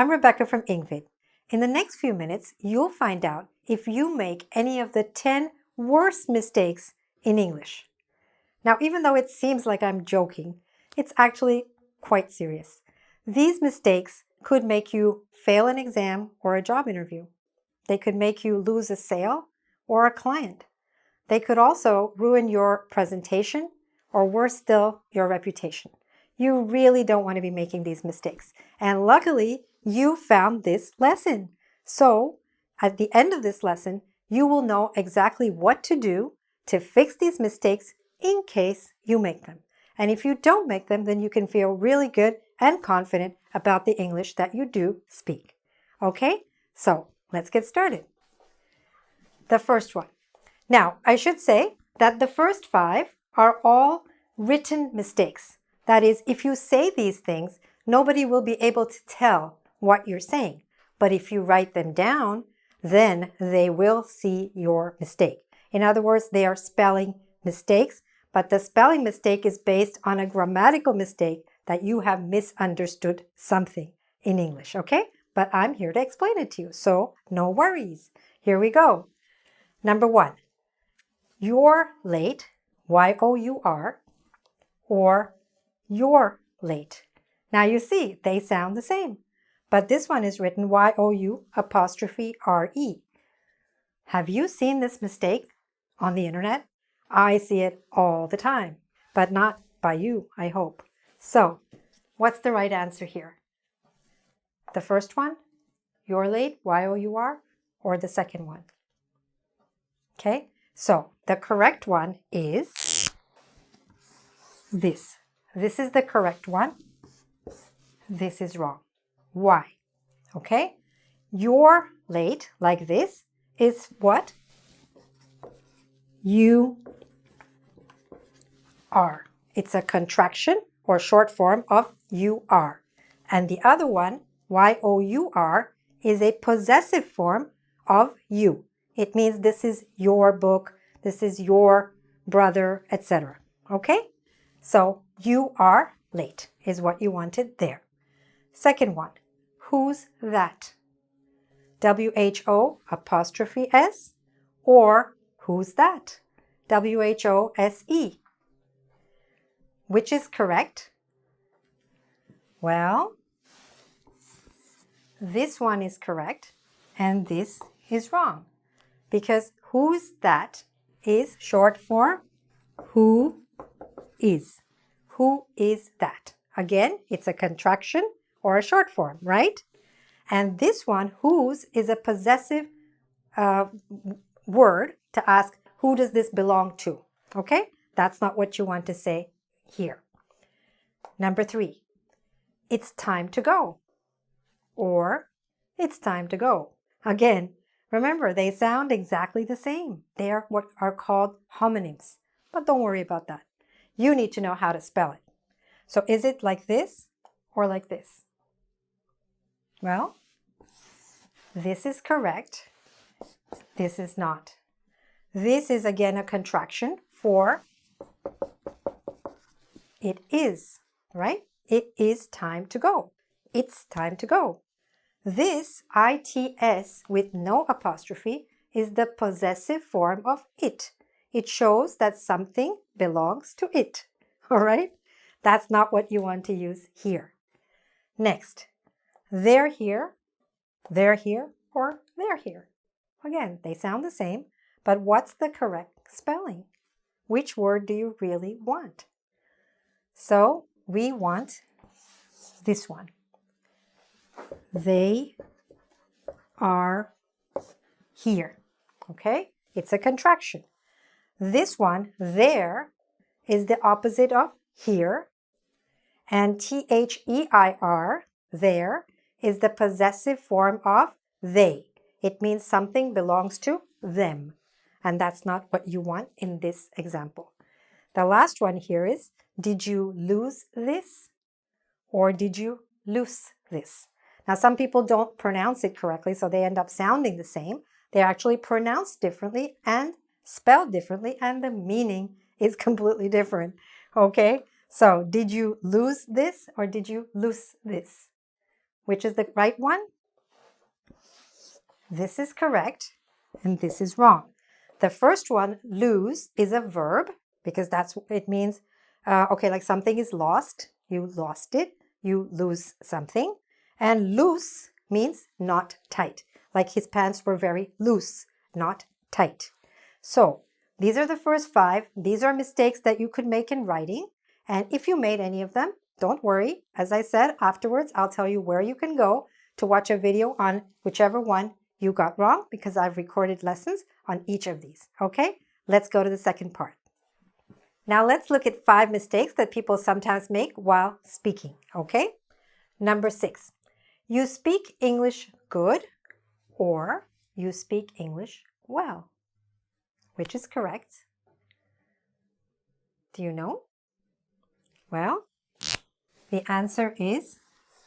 I'm Rebecca from engVid. In the next few minutes, you'll find out if you make any of the 10 worst mistakes in English. Now, even though it seems like I'm joking, it's actually quite serious. These mistakes could make you fail an exam or a job interview. They could make you lose a sale or a client. They could also ruin your presentation, or worse still, your reputation. You really don't want to be making these mistakes. And luckily, you found this lesson. So, at the end of this lesson, you will know exactly what to do to fix these mistakes in case you make them. And if you don't make them, then you can feel really good and confident about the English that you do speak. Okay? So, let's get started. The first one. Now, I should say that the first 5 are all written mistakes. That is, if you say these things, nobody will be able to tell what you're saying. But if you write them down, then they will see your mistake. In other words, they are spelling mistakes, but the spelling mistake is based on a grammatical mistake that you have misunderstood something in English, okay? But I'm here to explain it to you, so no worries. Here we go. Number 1. You're late, Y-O-U-R, or you're late. Now you see, they sound the same, but this one is written Y-O-U''R-E. Have you seen this mistake on the internet? I see it all the time, but not by you, I hope. So, what's the right answer here? The first one, you're late, Y-O-U-R, or the second one? Okay, so the correct one is this. This is the correct one. This is wrong. Why? Okay, you're late, like this, is what? You are. It's a contraction or short form of you are. And the other one, Y-O-U-R, is a possessive form of you. It means this is your book, this is your brother, etc. Okay? So, you are late is what you wanted there. Second one, who's that? W-H-O''S or who's that? W-H-O-S-E. Which is correct? Well, this one is correct and this is wrong. Because who's that is short for who is. Who is that? Again, it's a contraction or a short form, right? And this one, whose, is a possessive word to ask, who does this belong to? Okay? That's not what you want to say here. Number 3, it's time to go. Or, it's time to go. Again, remember, they sound exactly the same. They are what are called homonyms. But don't worry about that. You need to know how to spell it. So is it like this or like this? Well, this is correct. This is not. This is again a contraction for it is, right? It is time to go. It's time to go. This ITS with no apostrophe is the possessive form of it. It shows that something belongs to it. All right? That's not what you want to use here. Next, they're here, or they're here. Again, they sound the same, but what's the correct spelling? Which word do you really want? So we want this one. They are here. Okay? It's a contraction. This one, there, is the opposite of here. And THEIR, there, is the possessive form of they. It means something belongs to them. And that's not what you want in this example. The last one here is, did you lose this? Or did you loose this? Now, some people don't pronounce it correctly, so they end up sounding the same. They're actually pronounced differently and spelled differently, and the meaning is completely different. Okay? So, did you lose this or did you loose this? which is the right one? This is correct, and this is wrong. The first one, lose, is a verb because it means, like something is lost. You lost it. You lose something. And loose means not tight. Like his pants were very loose, not tight. So these are the first 5. These are mistakes that you could make in writing. And if you made any of them, don't worry. As I said, afterwards, I'll tell you where you can go to watch a video on whichever one you got wrong, because I've recorded lessons on each of these. Okay, let's go to the second part. Now let's look at 5 mistakes that people sometimes make while speaking. Okay, number 6. You speak English good, or you speak English well. Which is correct? Do you know? Well, the answer is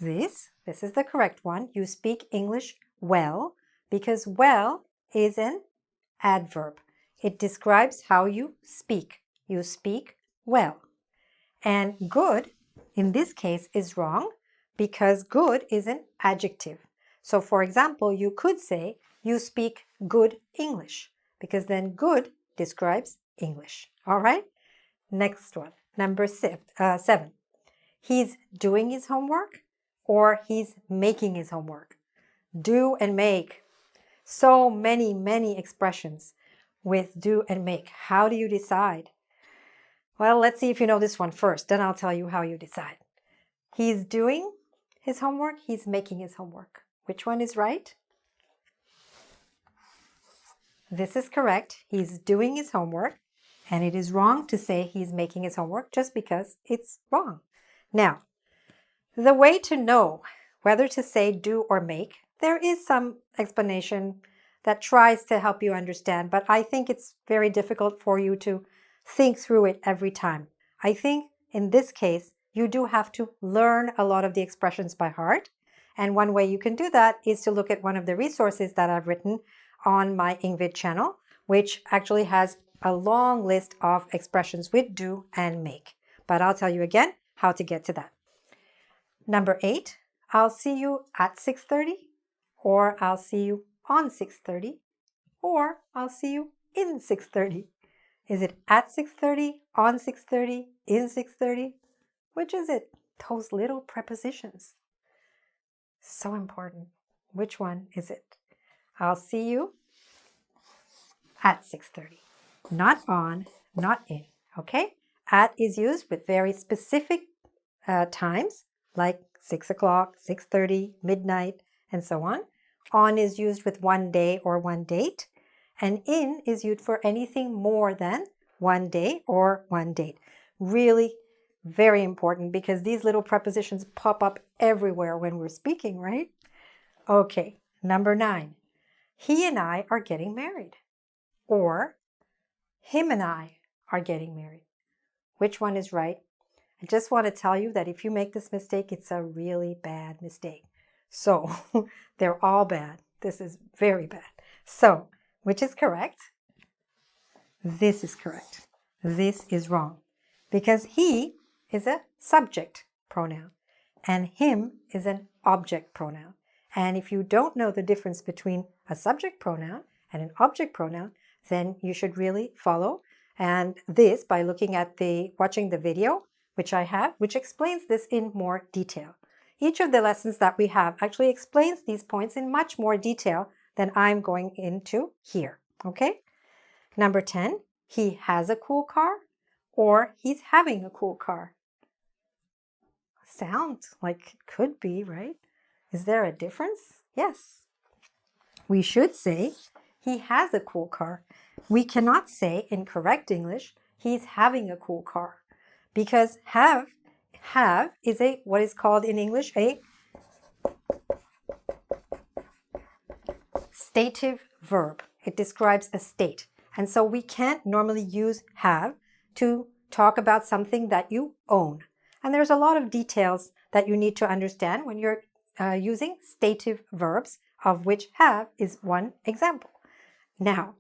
this. This is the correct one. You speak English well, because well is an adverb. It describes how you speak. You speak well. And good, in this case, is wrong because good is an adjective. So for example, you could say you speak good English, because then good describes English. All right? Next one, number 7. He's doing his homework, or he's making his homework. Do and make. So many expressions with do and make. How do you decide? Well, let's see if you know this one first. Then I'll tell you how you decide. He's doing his homework. He's making his homework. Which one is right? This is correct. He's doing his homework. And it is wrong to say he's making his homework just because it's wrong. Now, the way to know whether to say do or make, there is some explanation that tries to help you understand, but I think it's very difficult for you to think through it every time. I think in this case, you do have to learn a lot of the expressions by heart. And one way you can do that is to look at one of the resources that I've written on my engVid channel, which actually has a long list of expressions with do and make. But I'll tell you again how to get to that. Number 8, I'll see you at 6:30, or I'll see you on 6:30, or I'll see you in 6:30. Is it at 6:30, on 6:30, in 6:30? Which is it? Those little prepositions. So important. Which one is it? I'll see you at 6:30. Not on, not in. Okay? At is used with very specific times, like 6 o'clock, 6:30, midnight, and so on. On is used with one day or one date. And in is used for anything more than one day or one date. Really very important, because these little prepositions pop up everywhere when we're speaking, right? Okay, number 9. He and I are getting married. Or him and I are getting married. Which one is right? I just want to tell you that if you make this mistake, it's a really bad mistake. So they're all bad. This is very bad. So which is correct? This is correct. This is wrong, because he is a subject pronoun and him is an object pronoun. And if you don't know the difference between a subject pronoun and an object pronoun, then you should really follow and this by looking at watching the video, which I have, which explains this in more detail. Each of the lessons that we have actually explains these points in much more detail than I'm going into here. Okay? Number 10, he has a cool car, or he's having a cool car. Sounds like it could be, right? Is there a difference? Yes. We should say he has a cool car. We cannot say in correct English, he's having a cool car, because have is what is called in English a stative verb. It describes a state. And so we can't normally use have to talk about something that you own. And there's a lot of details that you need to understand when you're using stative verbs, of which have is one example. Now,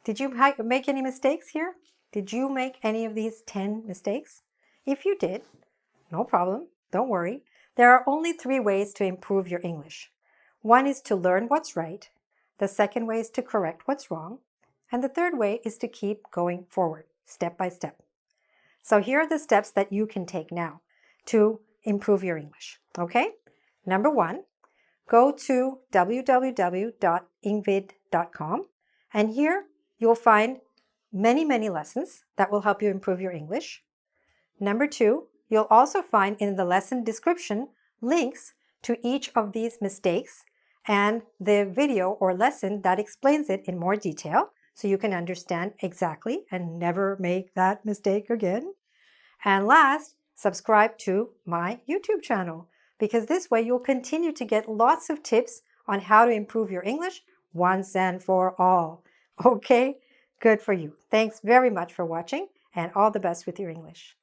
did you make any mistakes here? Did you make any of these 10 mistakes? If you did, no problem, don't worry. There are only 3 ways to improve your English. One is to learn what's right. The second way is to correct what's wrong. And the third way is to keep going forward, step by step. So here are the steps that you can take now to improve your English, okay? Number 1, go to www.engvid.com, and here you'll find many lessons that will help you improve your English. Number 2, you'll also find in the lesson description links to each of these mistakes and the video or lesson that explains it in more detail so you can understand exactly and never make that mistake again. And last, subscribe to my YouTube channel, because this way you'll continue to get lots of tips on how to improve your English once and for all. Okay? Good for you. Thanks very much for watching, and all the best with your English.